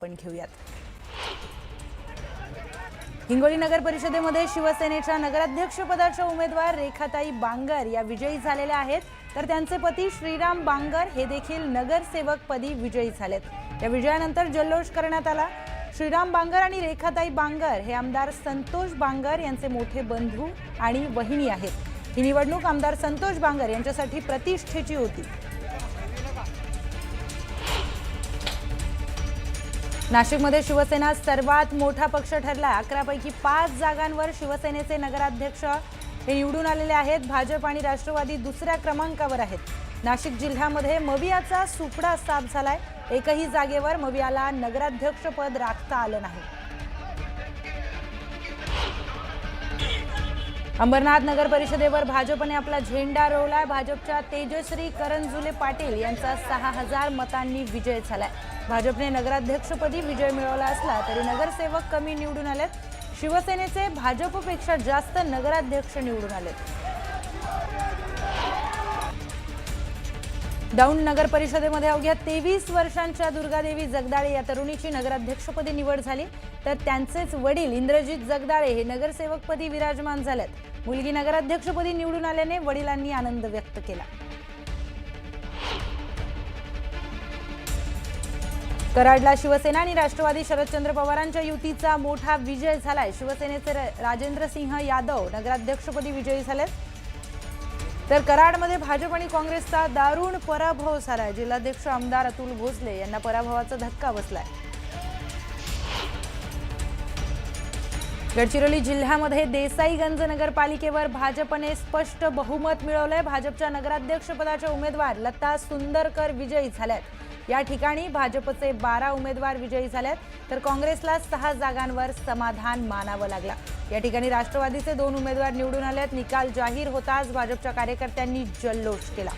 आपण घेऊयात। हिंगोली नगर परिषदेमध्ये शिवसेनेच्या नगराध्यक्षपदाच्या उमेदवार रेखाताई बांगर या विजयी झालेल्या आहेत, तर त्यांचे पती श्रीराम बांगर हे देखील नगरसेवक पदी विजयी झालेत। या विजयानंतर जल्लोष करण्यात आला। श्रीराम बांगर आणि रेखाताई बांगर हे आमदार संतोष बांगर यांचे मोठे बंधू आणि वहिनी आहेत। ही निवडणूक आमदार संतोष बांगर यांच्यासाठी प्रतिष्ठेची होती। नाशिकमध्ये शिवसेना सर्वात मोठा पक्ष ठरला। 11 पैकी 5 जागांवर शिवसेनेचे नगराध्यक्ष हे निवडून आलेले आहेत। भाजप आणि राष्ट्रवादी दुसऱ्या क्रमांकावर आहेत। नाशिक जिल्ह्यामध्ये मवियाचा सुपडा साफ झालाय। एकही जागेवर मवियाला नगराध्यक्षपद राखता आलं नाही। अंबरनाथ नगर परिषदेवर भाजपने आपला झेंडा रोवलाय। भाजपच्या तेजश्री करंजुले पाटील यांचा 6000 मतांनी विजय झालाय। भाजपने नगराध्यक्षपदी विजय मिळवला असला तरी नगरसेवक कमी निवडून आलेत। शिवसेनेचे भाजपपेक्षा जास्त नगराध्यक्ष निवडून आलेत। दौंड नगर परिषदेमध्ये अवघ्या 23 वर्षांच्या दुर्गादेवी जगदाळे या तरुणीची नगराध्यक्षपदी निवड झाली, तर त्यांचेच वडील इंद्रजित जगदाळे हे नगरसेवकपदी विराजमान झालेत। मुलगी नगराध्यक्षपदी निवडून आल्याने वडिलांनी आनंद व्यक्त केला। कराडला शिवसेना आणि राष्ट्रवादी शरदचंद्र पवारांच्या युतीचा मोठा विजय झालाय। शिवसेनेचे राजेंद्र सिंह यादव नगराध्यक्षपदी विजयी झालेत, तर कराडमध्ये भाजप आणि काँग्रेसचा दारुण पराभव झालाय। जिल्हाध्यक्ष आमदार अतुल भोसले यांना पराभवाचा धक्का बसलाय। गडचिरोली जिल्ह्यामध्ये देसाईगंज नगरपालिकेवर भाजपने स्पष्ट बहुमत मिळवलंय। भाजपच्या नगराध्यक्षपदाच्या उमेदवार लता सुंदरकर विजयी झाल्यात। या ठिकाणी भाजपचे 12 उमेदवार विजयी झालेत, तर काँग्रेसला 6 जागांवर समाधान मानावं लागला। या ठिकाणी राष्ट्रवादीचे 2 उमेदवार निवडून आलेत। निकाल जाहीर होताच भाजपच्या कार्यकर्त्यांनी जल्लोष केला।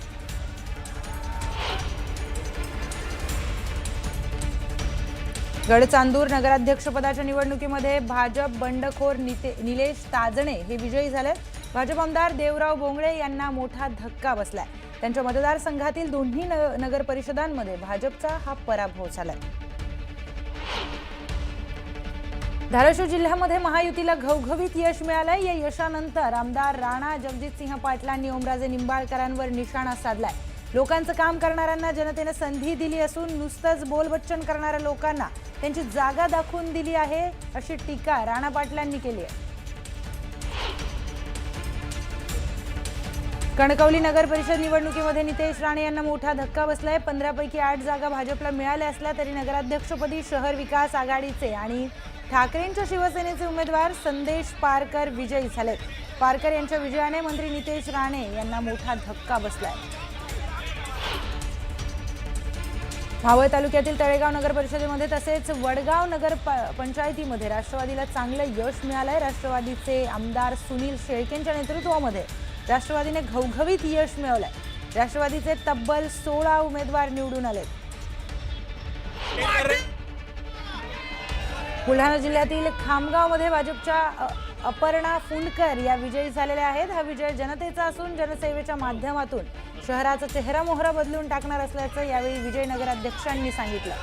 गडचांदूर नगराध्यक्षपदाच्या निवडणुकीमध्ये भाजप बंडखोर निलेश ताजणे हे विजयी झाले। भाजप आमदार देवराव बोंगळे यांना मोठा धक्का बसलाय। त्यांच्या मतदारसंघातील दोन्ही नगर परिषदांमध्ये भाजपचा हा पराभव झालाय। धाराशिव जिल्ह्यामध्ये महायुतीला घवघवीत यश मिळालंय। या यशानंतर आमदार राणा जगजितसिंह पाटलांनी ओमराजे निंबाळकरांवर निशाणा साधलाय। लोकांचं काम करणाऱ्यांना जनतेने संधी दिली असून नुसतंच बोलबच्चन करणाऱ्या लोकांना त्यांची जागा दाखवून दिली आहे, अशी टीका राणा पाटलांनी केली आहे। कणकवली नगर परिषद निवडणुकीमध्ये नितेश राणे यांना मोठा धक्का बसलाय। 15 पैकी 8 जागा भाजपला मिळाल्या असल्या तरी नगराध्यक्षपदी शहर विकास आघाडीचे आणि ठाकरेंच्या शिवसेनेचे उमेदवार संदेश पारकर विजयी झालेत। पारकर यांच्या विजयाने मंत्री नितेश राणे यांना मोठा धक्का बसलाय। मावळ तालुक्यातील तळेगाव नगर परिषदेमध्ये तसेच वडगाव नगर पंचायतीमध्ये राष्ट्रवादीला चांगलं यश मिळालंय। राष्ट्रवादीचे आमदार सुनील शेळकेंच्या नेतृत्वामध्ये राष्ट्रवादीने घवघवीत यश मिळवलंय। राष्ट्रवादीचे तब्बल 16 उमेदवार निवडून आलेत। बुलढाणा जिल्ह्यातील खामगावमध्ये भाजपच्या अपर्णा फुंडकर या विजयी झालेल्या आहेत। हा विजय जनतेचा असून जनसेवेच्या माध्यमातून शहराचा चेहरा मोहरा बदलून टाकणार असल्याचं यावेळी विजय नगराध्यक्षांनी सांगितलं।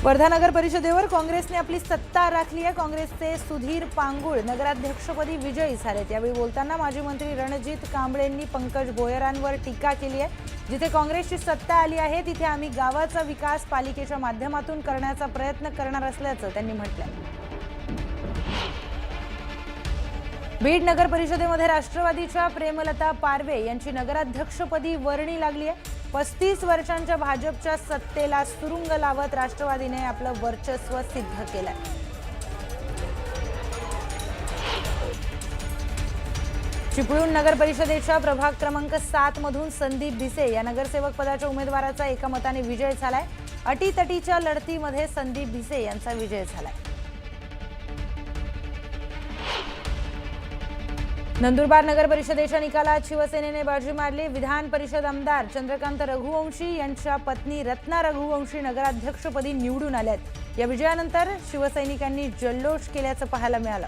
वर्धा नगर परिषदेवर काँग्रेसने आपली सत्ता राखली आहे। काँग्रेसचे सुधीर पांगुळ नगराध्यक्षपदी विजयी झालेत। यावेळी बोलताना माजी मंत्री रणजित कांबळेंनी पंकज भोयरांवर टीका केली आहे। जिथे काँग्रेसची सत्ता आली आहे तिथे आम्ही गावाचा विकास पालिकेच्या माध्यमातून करण्याचा प्रयत्न करणार असल्याचं त्यांनी म्हटलंय। बीड नगर परिषदेमध्ये राष्ट्रवादीच्या प्रेमलता पारवे यांची नगराध्यक्षपदी वर्णी लागली आहे। 35 वर्षांच्या भाजपच्या सत्तेला सुरुंग लावत राष्ट्रवादीने आपलं वर्चस्व सिद्ध केलंय। चिपळूण नगर परिषदेच्या प्रभाग क्रमांक 7 मधून संदीप भिसे या नगरसेवक पदाच्या उमेदवाराचा एका मताने विजय झालाय। अटीतटीच्या लढतीमध्ये संदीप भिसे यांचा विजय झालाय। नंदुरबार नगर परिषदेच्या निकालात शिवसेनेने बाजी मारली। विधान परिषद आमदार चंद्रकांत रघुवंशी यांच्या पत्नी रत्ना रघुवंशी नगराध्यक्षपदी निवडून आल्यात। या विजयानंतर शिवसैनिकांनी जल्लोष केल्याचं पाहायला मिळालं।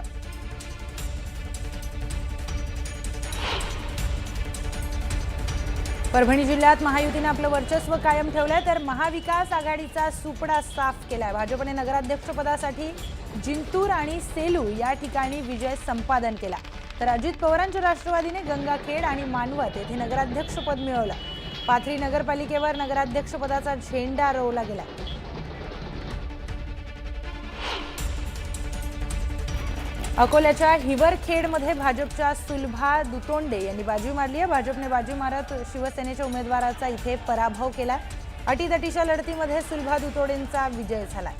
परभणी जिल्ह्यात महायुतीने आपलं वर्चस्व कायम ठेवलंय, तर महाविकास आघाडीचा सुपडा साफ केलाय। भाजपने नगराध्यक्षपदासाठी जिंतूर आणि सेलू या ठिकाणी विजय संपादन केला, तर अजित पवारांच्या राष्ट्रवादीने गंगाखेड आणि मानवत येथे नगराध्यक्षपद मिळवलं। पाथरी नगरपालिकेवर नगराध्यक्षपदाचा झेंडा रोवला गेला। अकोल्याच्या हिवरखेडमध्ये भाजपच्या सुलभा दुतोंडे यांनी बाजी मारली आहे। भाजपने बाजी मारत शिवसेनेच्या उमेदवाराचा इथे पराभव केला। अटीतटीच्या लढतीमध्ये सुलभा दुतोंडेंचा विजय झाला।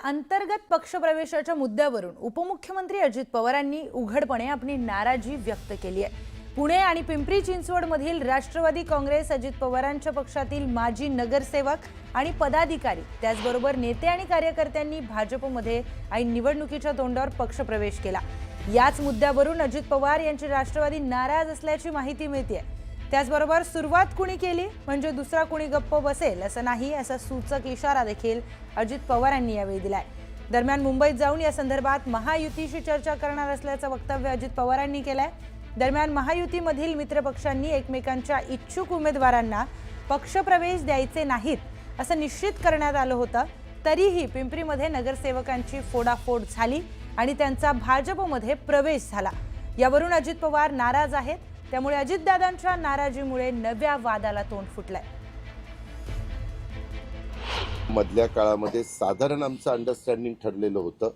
अंतर्गत पक्षप्रवेशाच्या मुद्द्यावरून उपमुख्यमंत्री अजित पवारांनी उघडपणे आपली नाराजी व्यक्त केली आहे। पुणे आणि पिंपरी चिंचवडमधील राष्ट्रवादी काँग्रेस अजित पवारांच्या पक्षातील माजी नगरसेवक आणि पदाधिकारी त्याचबरोबर नेते आणि कार्यकर्त्यांनी भाजपमध्ये ऐन निवडणुकीच्या तोंडावर पक्षप्रवेश केला। याच मुद्द्यावरून अजित पवार यांची राष्ट्रवादी नाराज असल्याची माहिती मिळते। त्याचबरोबर सुरुवात कुणी केली म्हणजे दुसरा कुणी गप्प बसेल असं नाही, असा सूचक इशारा देखील अजित पवारांनी यावेळी दिलाय। दरम्यान मुंबईत जाऊन या संदर्भात महायुतीशी चर्चा करणार असल्याचं वक्तव्य अजित पवारांनी केलंय। दरम्यान महायुतीमधील मित्रपक्षांनी एकमेकांच्या इच्छुक उमेदवारांना पक्षप्रवेश द्यायचे नाहीत असं निश्चित करण्यात आलं होतं, तरीही पिंपरीमध्ये नगरसेवकांची फोडाफोड झाली आणि त्यांचा भाजपमध्ये प्रवेश झाला। यावरून अजित पवार नाराज आहेत, त्यामुळे अजितदादांच्या नाराजीमुळे नव्या वादाला तोंड फुटलंय। मधल्या काळामध्ये साधारण आमचं अंडरस्टँडिंग ठरलेलं होतं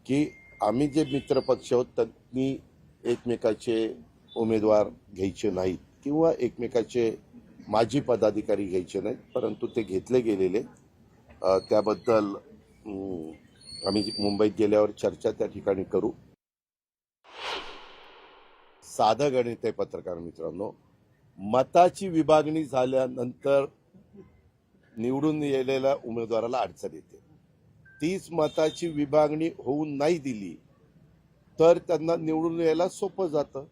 की आम्ही जे मित्रपक्ष आहोत त्यांनी एकमेकाचे उमेदवार घ्यायचे नाहीत किंवा एकमेकाचे माजी पदाधिकारी घ्यायचे नाहीत, परंतु ते घेतले गेलेले। त्याबद्दल आम्ही मुंबईत गेल्यावर चर्चा त्या ठिकाणी करू। साधं गणित आहे पत्रकार मित्रांनो, मताची विभागणी झाल्यानंतर निवडून येलेल्या उमेदवाराला अडचण येते। तीच मताची विभागणी होऊन नाही दिली तर त्यांना निवडून यायला सोपं जातं।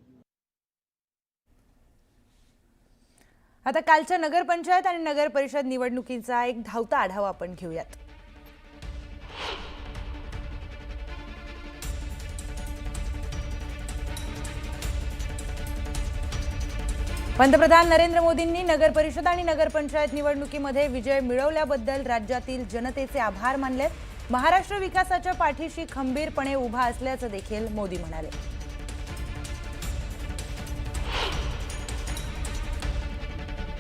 आता कालच्या नगरपंचायत आणि नगर परिषद निवडणुकीचा एक धावता आढावा आपण घेऊयात। पंतप्रधान नरेंद्र मोदींनी नगर परिषद आणि नगरपंचायत निवडणुकीमध्ये विजय मिळवल्याबद्दल राज्यातील जनतेचे आभार मानले। महाराष्ट्र विकासाच्या पाठीशी खंबीरपणे उभा असल्याचं देखील मोदी म्हणाले।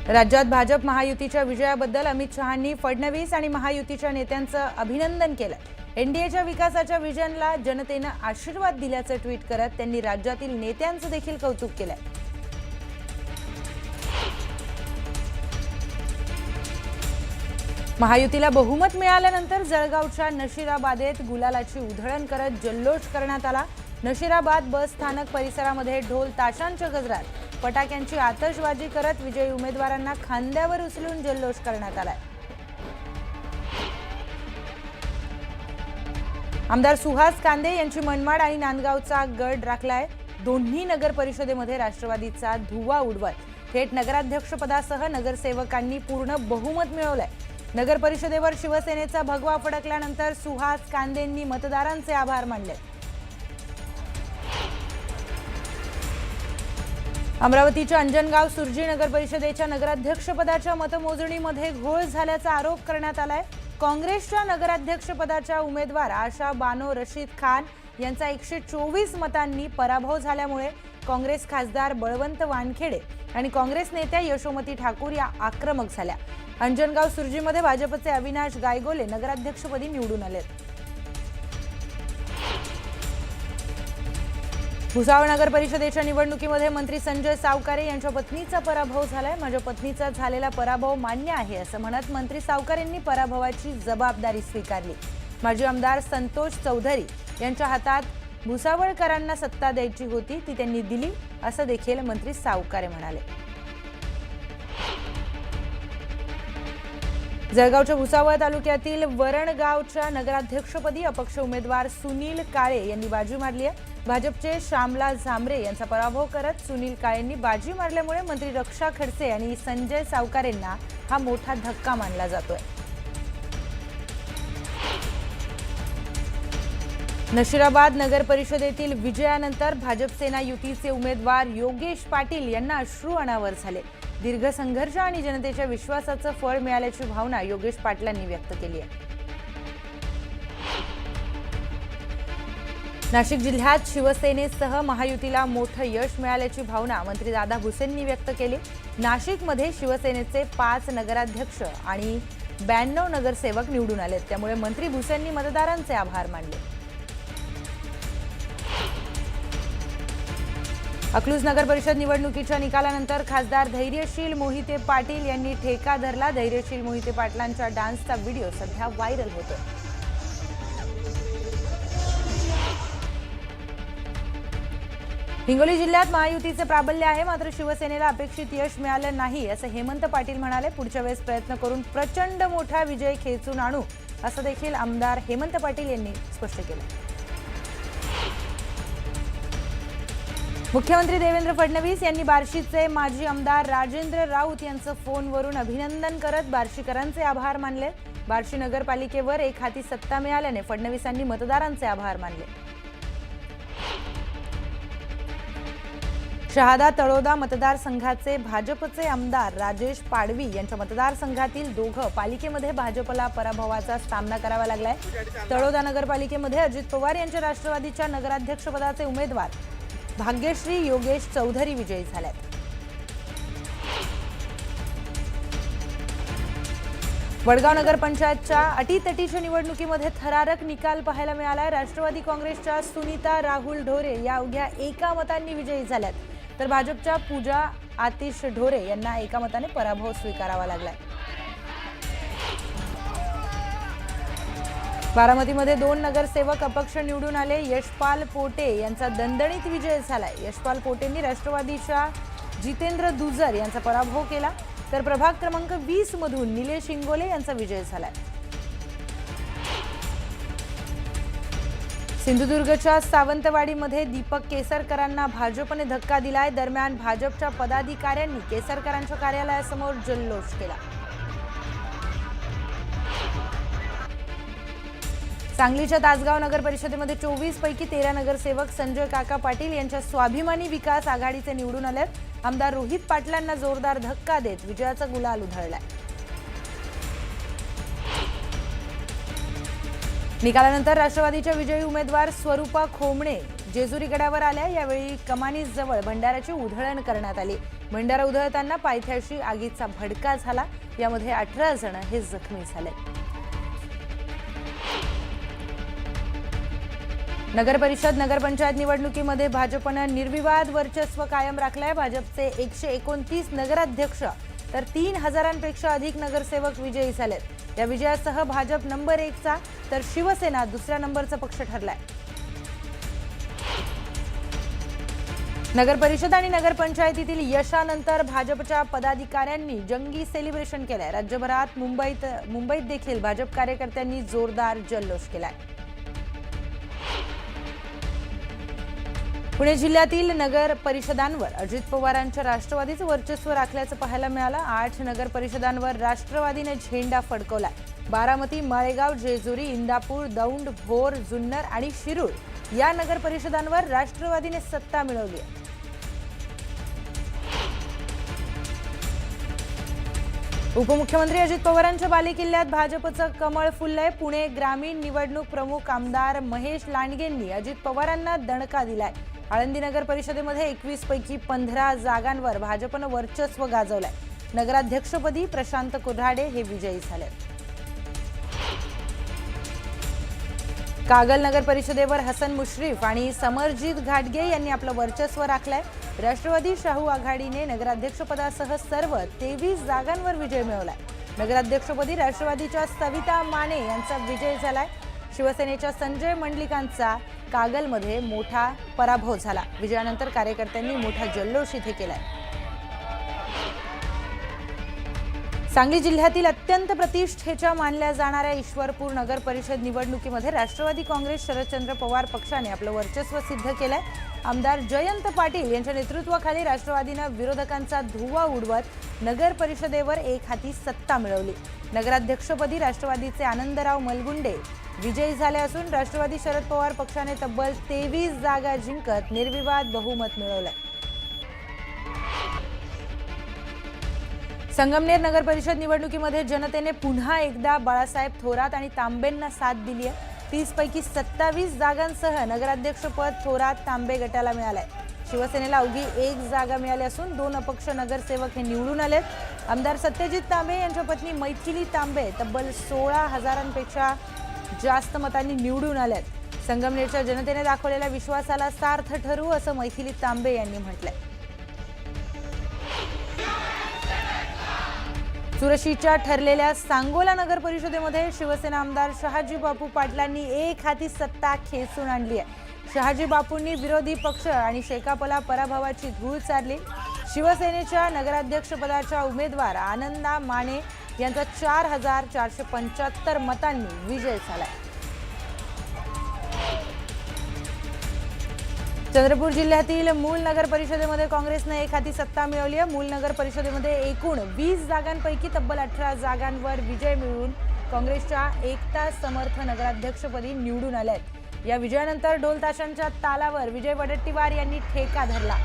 राज्यात भाजप महायुतीच्या विजयाबद्दल अमित शहांनी फडणवीस आणि महायुतीच्या नेत्यांचं अभिनंदन केलं। एनडीएच्या विकासाच्या विजनला जनतेनं आशीर्वाद दिल्याचं ट्विट करत त्यांनी राज्यातील नेत्यांचं देखील कौतुक केलंय। महायुतीला बहुमत मिळाल्यानंतर जळगावच्या नशिराबादेत गुलालाची उधळण करत जल्लोष करण्यात आला। नशिराबाद बस स्थानक परिसरामध्ये ढोल ताशांच्या गजरात फटाक्यांची आतषबाजी करत विजयी उमेदवारांना खांद्यावर उचलून जल्लोष करण्यात आलाय। आमदार सुहास कांदे यांची मनमाड आणि नांदगावचा गड राखलाय। दोन्ही नगर परिषदेमध्ये राष्ट्रवादीचा धुव्वा उडवत थेट नगराध्यक्षपदासह नगरसेवकांनी पूर्ण बहुमत मिळवलंय। नगर परिषदेवर शिवसेनेचा भगवा फडकल्यानंतर सुहास कांदेंनी मतदारांचे आभार मानले। अमरावतीच्या अंजनगाव सुर्जी नगर परिषदेच्या नगराध्यक्षपदाच्या मतमोजणीमध्ये घोळ झाल्याचा आरोप करण्यात आलाय। काँग्रेसच्या नगराध्यक्षपदाच्या उमेदवार आशा बानो रशीद खान यांचा 124 मतांनी पराभव झाल्यामुळे काँग्रेस खासदार बळवंत वानखेडे आणि काँग्रेस नेत्या यशोमती ठाकूर या आक्रमक झाल्या। अंजनगाव सुर्जीमध्ये भाजपचे अविनाश गायगोले नगराध्यक्षपदी निवडून आले। भुसावळ नगर परिषदेच्या निवडणुकीमध्ये मंत्री संजय सावकारे यांच्या पत्नीचा पराभव झालाय। माझ्या पत्नीचा झालेला पराभव मान्य आहे असं म्हणत मंत्री सावकारेंनी पराभवाची जबाबदारी स्वीकारली। माजी आमदार संतोष चौधरी यांच्या हातात भुसावळकरांना सत्ता द्यायची होती, ती त्यांनी दिली असं देखील मंत्री सावकारे म्हणाले। जळगावच्या भुसावळ तालुक्यातील वरणगावच्या नगराध्यक्षपदी अपक्ष उमेदवार सुनील काळे यांनी बाजी मारली आहे। भाजपचे श्यामला झांबरे यांचा पराभव करत सुनील काळेंनी बाजी मारल्यामुळे मंत्री रक्षा खडसे आणि संजय सावकारेंना हा मोठा धक्का मानला जातोय। नशिराबाद नगर परिषदेतील विजयानंतर भाजप सेना युतीचे उमेदवार योगेश पाटील यांना अश्रू अनावर झाले। दीर्घ संघर्ष आणि जनतेच्या विश्वासाचं फळ मिळाल्याची भावना योगेश पाटलांनी व्यक्त केली आहे। नाशिक जिल्ह्यात शिवसेनेसह महायुतीला मोठं यश मिळाल्याची भावना मंत्री दादा भुसेंनी व्यक्त केली। नाशिकमध्ये शिवसेनेचे 5 नगराध्यक्ष आणि 92 नगरसेवक निवडून आलेत, त्यामुळे मंत्री भुसेंनी मतदारांचे आभार मानले। अकलूज नगर परिषद निवडणुकीच्या निकालानंतर खासदार धैर्यशील मोहिते पाटील यांनी ठेका धरला। धैर्यशील मोहिते पाटलांच्या डान्सचा व्हिडिओ सध्या व्हायरल होतोय। हिंगोली जिल्ह्यात महायुतीचे प्राबल्य आहे, मात्र शिवसेनेला अपेक्षित यश मिळालं नाही असं हेमंत पाटील म्हणाले। पुढच्या वेळेस प्रयत्न करून प्रचंड मोठा विजय खेचून आणू असं देखील आमदार हेमंत पाटील यांनी स्पष्ट केलं। मुख्यमंत्री देवेंद्र फडणवीस यांनी बार्शीचे माजी आमदार राजेंद्र राऊत यांचं फोनवरून अभिनंदन करत बार्शीकरांचे आभार मानले। बार्शी नगरपालिकेवर एक हाती सत्ता मिळाल्याने फडणवीसांनी मतदारांचे आभार मानले। शहादा तळोदा मतदारसंघाचे भाजपचे आमदार राजेश पाडवी यांच्या मतदारसंघातील दोघं पालिकेमध्ये भाजपला पराभवाचा सामना करावा लागलाय। तळोदा नगरपालिकेमध्ये अजित पवार यांच्या राष्ट्रवादीच्या नगराध्यक्षपदाचे उमेदवार भाग्यश्री योगेश चौधरी विजयी झाल्यात। वडगाव नगरपंचायतच्या अटीतटीच्या निवडणुकीमध्ये थरारक निकाल पाहायला मिळाला। राष्ट्रवादी काँग्रेसच्या सुनीता राहुल ढोरे या अवघ्या एका मतांनी विजयी झाल्यात, तर भाजपच्या पूजा आतिश ढोरे यांना एका मताने पराभव स्वीकारावा लागलाय। बारामतीमध्ये 2 नगरसेवक अपक्ष निवडून आले। यशपाल पोटे यांचा दणदणीत विजय झालाय। यशपाल पोटेंनी राष्ट्रवादीच्या जितेंद्र दुजर यांचा पराभव केला, तर प्रभाग क्रमांक 20 मधून निलेश इंगोले यांचा विजय झालाय। सिंधुदुर्गच्या सावंतवाडीमध्ये दीपक केसरकरांना भाजपने धक्का दिलाय। दरम्यान भाजपच्या पदाधिकाऱ्यांनी केसरकरांच्या कार्यालयासमोर जल्लोष केला। सांगलीच्या तासगाव नगर परिषदेमध्ये 24 पैकी 13 नगरसेवक संजय काका पाटील यांच्या स्वाभिमानी विकास आघाडीचे निवडून आलेत। आमदार रोहित पाटलांना जोरदार धक्का देत विजयाचा गुलाल उधळलाय। निकालानंतर राष्ट्रवादीच्या विजयी उमेदवार स्वरूपा खोमणे जेजुरी गडावर आल्या। यावेळी कमानीजवळ भंडाराची उधळण करण्यात आली। भंडारा उधळताना पायथ्याशी आगीचा भडका झाला। यामध्ये 18 जण हे जखमी झाले। नगर परिषद नगरपंचायत निवडणुकीमध्ये भाजपनं निर्विवाद वर्चस्व कायम राखलंय। भाजपचे 129 नगराध्यक्ष तर 3000पेक्षा अधिक नगरसेवक विजयी झालेत। या विजयासह भाजप नंबर 1 चा तर शिवसेना दुसऱ्या नंबरचा पक्ष ठरलाय। नगर परिषद आणि नगरपंचायतीतील यशानंतर भाजपच्या पदाधिकाऱ्यांनी जंगी सेलिब्रेशन केलंय। राज्यभरात मुंबईत देखील भाजप कार्यकर्त्यांनी जोरदार जल्लोष केलाय। पुणे जिल्ह्यातील नगर परिषदांवर अजित पवारांच्या राष्ट्रवादीचं वर्चस्व राखल्याचं पाहायला मिळालं। 8 नगर परिषदांवर राष्ट्रवादीने झेंडा फडकवला। बारामती, माळेगाव, जेजुरी, इंदापूर, दौंड, भोर, जुन्नर आणि शिरूर या नगर परिषदांवर राष्ट्रवादीने सत्ता मिळवली आहे। उपमुख्यमंत्री अजित पवारांच्या बालेकिल्ल्यात भाजपचं कमळ फुललंय। पुणे ग्रामीण निवडणूक प्रमुख आमदार महेश लांडगेंनी अजित पवारांना दणका दिलाय। आळंदी नगर परिषदेमध्ये 21 पैकी 15 जागांवर भाजपनं वर्चस्व गाजवलंय। नगराध्यक्षपदी प्रशांत कुऱ्हाडे हे विजयी झाले। कागल नगर परिषदेवर हसन मुश्रीफ आणि समरजित घाटगे यांनी आपलं वर्चस्व राखलंय। राष्ट्रवादी शाहू आघाडीने नगराध्यक्षपदासह सर्व 23 जागांवर विजय मिळवलाय। नगराध्यक्षपदी राष्ट्रवादीच्या सविता माने यांचा विजय झालाय। शिवसेनेच्या संजय मंडलिकांचा कागलमध्ये मोठा पराभव झाला। विजयानंतर कार्यकर्त्यांनी मोठा जल्लोष इथे केलाय। सांगली जिल्ह्यातील अत्यंत प्रतिष्ठेच्या मानल्या जाणाऱ्या ईश्वरपूर नगर परिषद निवडणुकीमध्ये राष्ट्रवादी काँग्रेस शरदचंद्र पवार पक्षाने आपलं वर्चस्व सिद्ध केलंय। आमदार जयंत पाटील यांच्या नेतृत्वाखाली राष्ट्रवादीनं विरोधकांचा धुव्वा उडवत नगर परिषदेवर एक हाती सत्ता मिळवली। नगराध्यक्षपदी राष्ट्रवादीचे आनंदराव मलगुंडे विजयी झाले असून राष्ट्रवादी शरद पवार पक्षाने तब्बल 23 जागा जिंकत निर्विवाद बहुमत मिळवलंय. संगमनेर नगर परिषद निवडणुकीमध्ये जनतेने पुन्हा एकदा बाळासाहेब थोरात आणि तांबेंना साथ दिली आहे. 30 पैकी 27 जागांसह नगराध्यक्षपद थोरात तांबे गटाला मिळालंय. शिवसेनेला अवघी 1 जागा मिळाली असून 2 अपक्ष नगरसेवक हे निवडून आलेत. आमदार सत्यजित तांबे यांच्या पत्नी मैथिली तांबे तब्बल 16,000पेक्षा जास्त मतांनी निवडून आल्यात. संगमनेरच्या जनतेने दाखवलेल्या विश्वासाला सार्थ ठरू असं मैथिली तांबे यांनी म्हटलंय. चुरशीच्या ठरलेल्या सांगोला नगर परिषदेमध्ये शिवसेना आमदार शहाजी बापू पाटलांनी एक हाती सत्ता खेचून आणली आहे. शहाजी बापूंनी विरोधी पक्ष आणि शेकापला पराभवाची धूळ चारली. शिवसेनेच्या नगराध्यक्षपदाच्या उमेदवार आनंदा माने यांचा 4,475 मतांनी विजय झालाय. चंद्रपूर जिल्ह्यातील मूल नगर परिषदेमध्ये काँग्रेसने एक हाती सत्ता मिळवली आहे. मूल नगर परिषदेमध्ये एकूण 20 जागांपैकी तब्बल 18 जागांवर विजय मिळवून काँग्रेसच्या एकता समर्थ नगराध्यक्षपदी निवडून आले आहेत. या विजयानंतर ढोल ताशांच्या तालावर विजय वडेट्टीवार यांनी ठेका धरला.